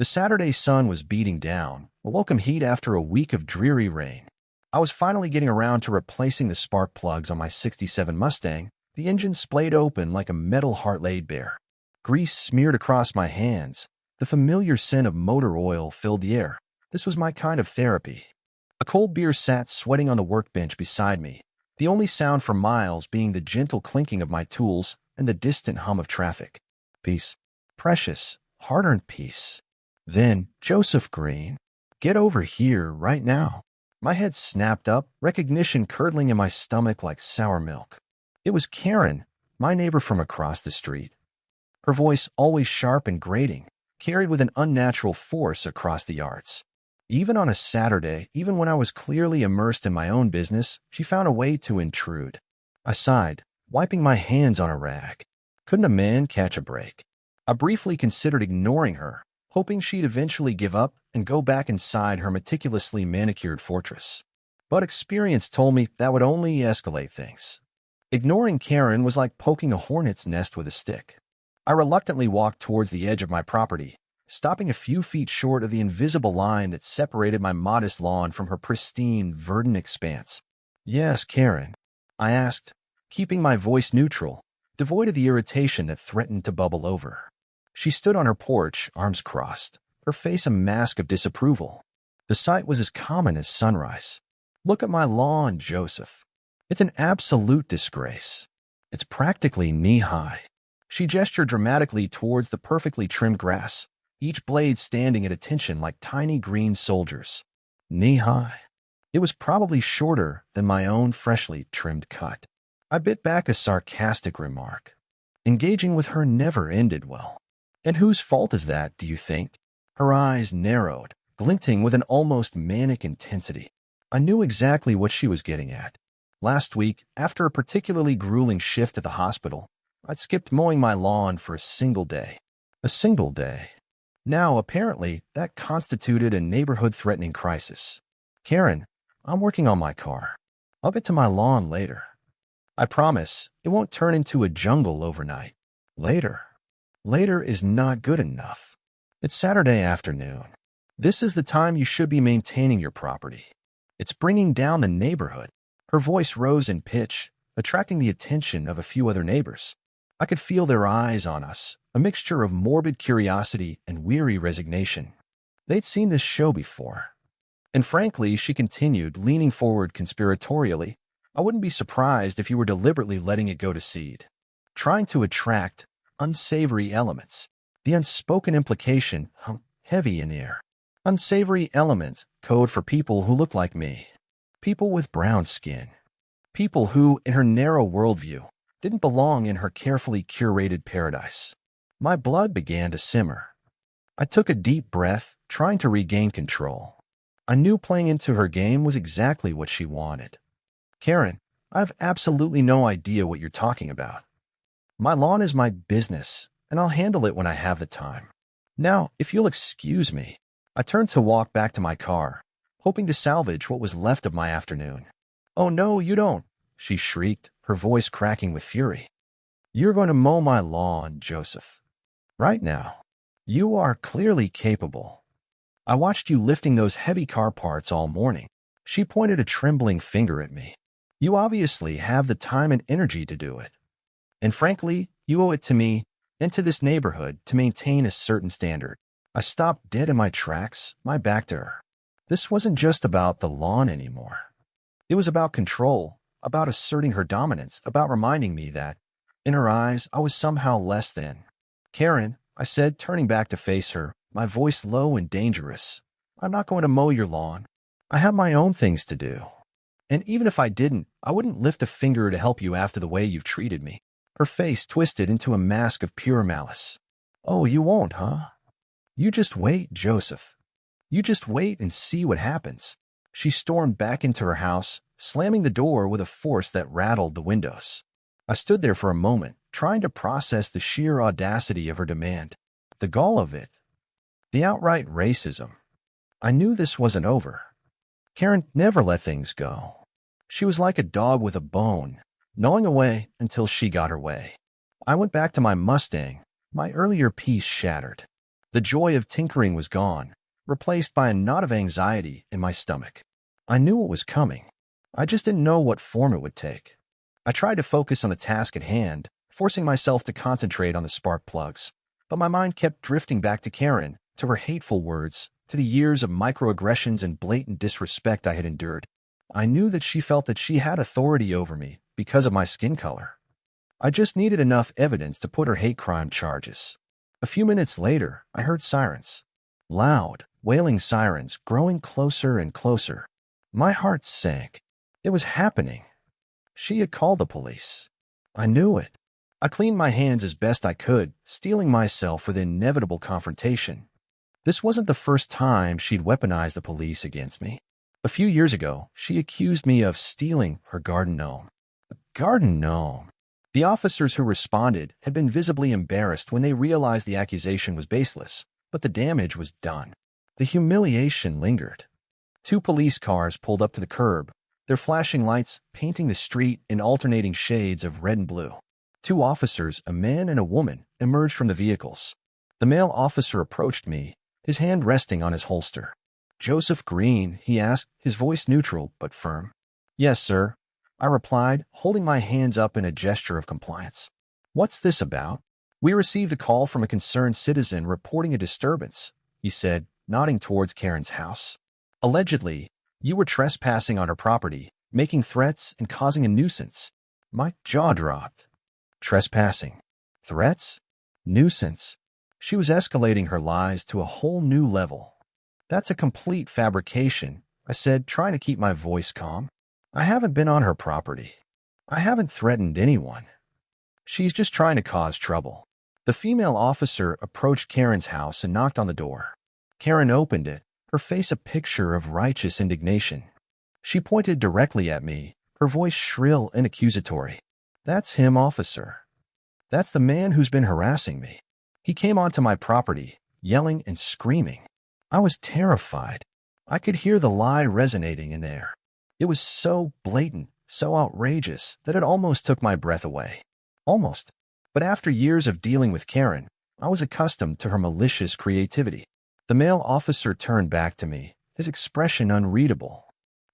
The Saturday sun was beating down, a welcome heat after a week of dreary rain. I was finally getting around to replacing the spark plugs on my '67 Mustang, the engine splayed open like a metal heart laid bare. Grease smeared across my hands. The familiar scent of motor oil filled the air. This was my kind of therapy. A cold beer sat sweating on the workbench beside me, the only sound for miles being the gentle clinking of my tools and the distant hum of traffic. Peace. Precious, hard-earned peace. Then, Joseph Green, get over here right now. My head snapped up, recognition curdling in my stomach like sour milk. It was Karen, my neighbor from across the street. Her voice, always sharp and grating, carried with an unnatural force across the yards. Even on a Saturday, even when I was clearly immersed in my own business, she found a way to intrude. I sighed, wiping my hands on a rag. Couldn't a man catch a break? I briefly considered ignoring her, hoping she'd eventually give up and go back inside her meticulously manicured fortress. But experience told me that would only escalate things. Ignoring Karen was like poking a hornet's nest with a stick. I reluctantly walked towards the edge of my property, stopping a few feet short of the invisible line that separated my modest lawn from her pristine, verdant expanse. "Yes, Karen," I asked, keeping my voice neutral, devoid of the irritation that threatened to bubble over. She stood on her porch, arms crossed, her face a mask of disapproval. The sight was as common as sunrise. "Look at my lawn, Joseph. It's an absolute disgrace. It's practically knee-high." She gestured dramatically towards the perfectly trimmed grass, each blade standing at attention like tiny green soldiers. Knee-high. It was probably shorter than my own freshly trimmed cut. I bit back a sarcastic remark. Engaging with her never ended well. "And whose fault is that, do you think?" Her eyes narrowed, glinting with an almost manic intensity. I knew exactly what she was getting at. Last week, after a particularly grueling shift at the hospital, I'd skipped mowing my lawn for a single day. A single day. Now, apparently, that constituted a neighborhood-threatening crisis. "Karen, I'm working on my car. I'll get to my lawn later. I promise it won't turn into a jungle overnight." Later. Later is not good enough. It's Saturday afternoon. This is the time you should be maintaining your property. It's bringing down the neighborhood. Her voice rose in pitch, attracting the attention of a few other neighbors. I could feel their eyes on us, a mixture of morbid curiosity and weary resignation. They'd seen this show before. And frankly, she continued, leaning forward conspiratorially, I wouldn't be surprised if you were deliberately letting it go to seed. Trying to attract unsavory elements. The unspoken implication hung heavy in the air. Unsavory element, code for people who look like me. People with brown skin. People who, in her narrow worldview, didn't belong in her carefully curated paradise. My blood began to simmer. I took a deep breath, trying to regain control. I knew playing into her game was exactly what she wanted. "Karen, I have absolutely no idea what you're talking about. My lawn is my business, and I'll handle it when I have the time. Now, if you'll excuse me." I turned to walk back to my car, hoping to salvage what was left of my afternoon. "Oh, no, you don't," she shrieked, her voice cracking with fury. "You're going to mow my lawn, Joseph. Right now. You are clearly capable. I watched you lifting those heavy car parts all morning." She pointed a trembling finger at me. "You obviously have the time and energy to do it. And frankly, you owe it to me and to this neighborhood to maintain a certain standard." I stopped dead in my tracks, my back to her. This wasn't just about the lawn anymore. It was about control, about asserting her dominance, about reminding me that, in her eyes, I was somehow less than. "Karen," I said, turning back to face her, my voice low and dangerous, "I'm not going to mow your lawn. I have my own things to do. And even if I didn't, I wouldn't lift a finger to help you after the way you've treated me." Her face twisted into a mask of pure malice. "Oh, you won't, huh? You just wait, Joseph. You just wait and see what happens." She stormed back into her house, slamming the door with a force that rattled the windows. I stood there for a moment, trying to process the sheer audacity of her demand, the gall of it, the outright racism. I knew this wasn't over. Karen never let things go. She was like a dog with a bone, gnawing away until she got her way. I went back to my Mustang, my earlier peace shattered. The joy of tinkering was gone, replaced by a knot of anxiety in my stomach. I knew it was coming. I just didn't know what form it would take. I tried to focus on the task at hand, forcing myself to concentrate on the spark plugs, but my mind kept drifting back to Karen, to her hateful words, to the years of microaggressions and blatant disrespect I had endured. I knew that she felt that she had authority over me because of my skin color. I just needed enough evidence to put her hate crime charges. A few minutes later, I heard sirens. Loud, wailing sirens, growing closer and closer. My heart sank. It was happening. She had called the police. I knew it. I cleaned my hands as best I could, steeling myself for the inevitable confrontation. This wasn't the first time she'd weaponized the police against me. A few years ago, she accused me of stealing her garden gnome. A garden gnome. The officers who responded had been visibly embarrassed when they realized the accusation was baseless, but the damage was done. The humiliation lingered. 2 police cars pulled up to the curb, their flashing lights painting the street in alternating shades of red and blue. 2 officers, a man and a woman, emerged from the vehicles. The male officer approached me, his hand resting on his holster. "Joseph Green?" he asked, his voice neutral but firm. "Yes, sir," I replied, holding my hands up in a gesture of compliance. "What's this about?" "We received a call from a concerned citizen reporting a disturbance," he said, nodding towards Karen's house. "Allegedly, you were trespassing on her property, making threats and causing a nuisance." My jaw dropped. Trespassing. Threats? Nuisance. She was escalating her lies to a whole new level. "That's a complete fabrication," I said, trying to keep my voice calm. "I haven't been on her property. I haven't threatened anyone. She's just trying to cause trouble." The female officer approached Karen's house and knocked on the door. Karen opened it, her face a picture of righteous indignation. She pointed directly at me, her voice shrill and accusatory. "That's him, officer. That's the man who's been harassing me. He came onto my property, yelling and screaming." I was terrified. I could hear the lie resonating in there. It was so blatant, so outrageous, that it almost took my breath away. Almost. But after years of dealing with Karen, I was accustomed to her malicious creativity. The male officer turned back to me, his expression unreadable.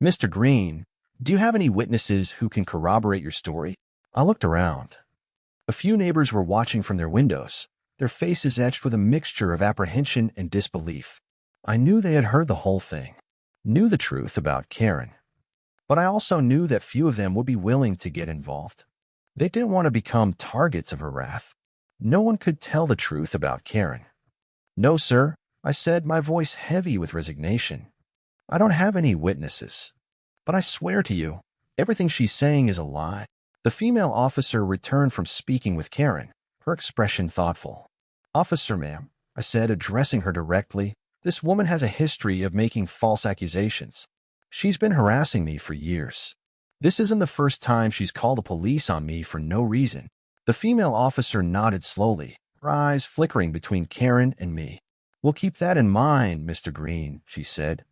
"Mr. Green, do you have any witnesses who can corroborate your story?" I looked around. A few neighbors were watching from their windows, their faces etched with a mixture of apprehension and disbelief. I knew they had heard the whole thing, knew the truth about Karen. But I also knew that few of them would be willing to get involved. They didn't want to become targets of her wrath. No one could tell the truth about Karen. "No, sir," I said, my voice heavy with resignation. "I don't have any witnesses. But I swear to you, everything she's saying is a lie." The female officer returned from speaking with Karen, her expression thoughtful. "Officer, ma'am," I said, addressing her directly, "this woman has a history of making false accusations. She's been harassing me for years. This isn't the first time she's called the police on me for no reason." The female officer nodded slowly, her eyes flickering between Karen and me. "We'll keep that in mind, Mr. Green," she said.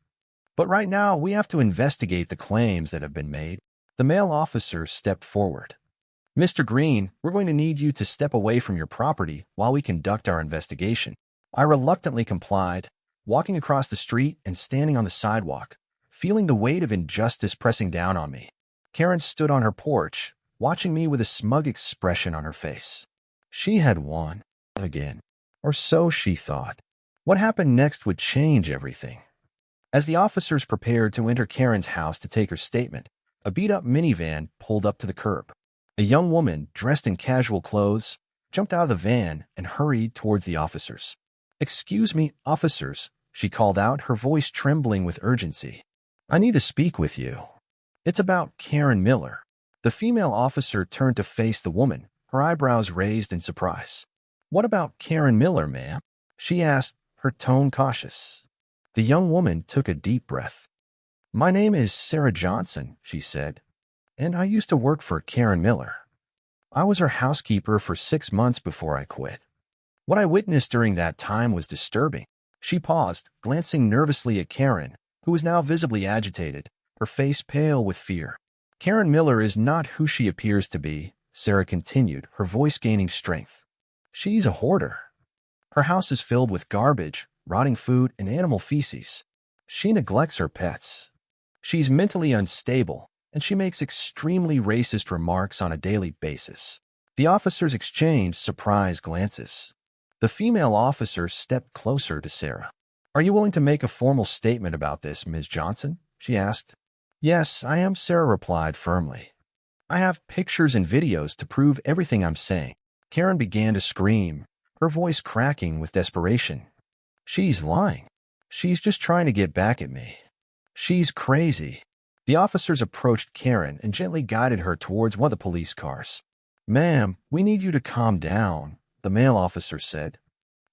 "But right now, we have to investigate the claims that have been made." The male officer stepped forward. "Mr. Green, we're going to need you to step away from your property while we conduct our investigation." I reluctantly complied, walking across the street and standing on the sidewalk, feeling the weight of injustice pressing down on me. Karen stood on her porch, watching me with a smug expression on her face. She had won, again. Or so she thought. What happened next would change everything. As the officers prepared to enter Karen's house to take her statement, a beat-up minivan pulled up to the curb. A young woman, dressed in casual clothes, jumped out of the van and hurried towards the officers. "Excuse me, officers," she called out, her voice trembling with urgency. "I need to speak with you. It's about Karen Miller." The female officer turned to face the woman, her eyebrows raised in surprise. "What about Karen Miller, ma'am?" she asked, her tone cautious. The young woman took a deep breath. "My name is Sarah Johnson," she said, "and I used to work for Karen Miller. I was her housekeeper for 6 months before I quit. What I witnessed during that time was disturbing." She paused, glancing nervously at Karen, who was now visibly agitated, her face pale with fear. "Karen Miller is not who she appears to be," Sarah continued, her voice gaining strength. "She's a hoarder. Her house is filled with garbage, rotting food, and animal feces. She neglects her pets. She's mentally unstable, and she makes extremely racist remarks on a daily basis. The officers exchanged surprised glances. The female officer stepped closer to Sarah. "Are you willing to make a formal statement about this, Ms. Johnson?" she asked. "Yes, I am," Sarah replied firmly. "I have pictures and videos to prove everything I'm saying." Karen began to scream, her voice cracking with desperation. "She's lying. She's just trying to get back at me. She's crazy." The officers approached Karen and gently guided her towards one of the police cars. "Ma'am, we need you to calm down," the male officer said.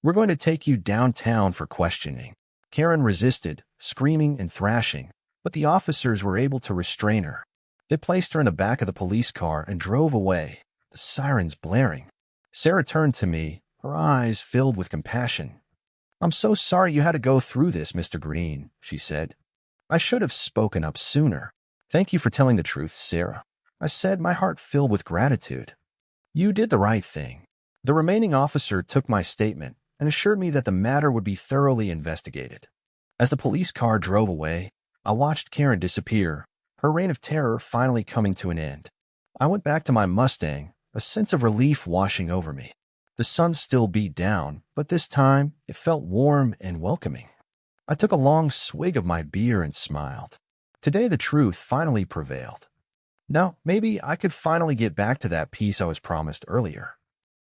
"We're going to take you downtown for questioning." Karen resisted, screaming and thrashing, but the officers were able to restrain her. They placed her in the back of the police car and drove away, the sirens blaring. Sarah turned to me, her eyes filled with compassion. "I'm so sorry you had to go through this, Mr. Green," she said. "I should have spoken up sooner." "Thank you for telling the truth, Sarah," I said, my heart filled with gratitude. "You did the right thing." The remaining officer took my statement and assured me that the matter would be thoroughly investigated. As the police car drove away, I watched Karen disappear, her reign of terror finally coming to an end. I went back to my Mustang, a sense of relief washing over me. The sun still beat down, but this time it felt warm and welcoming. I took a long swig of my beer and smiled. Today the truth finally prevailed. Now, maybe I could finally get back to that peace I was promised earlier.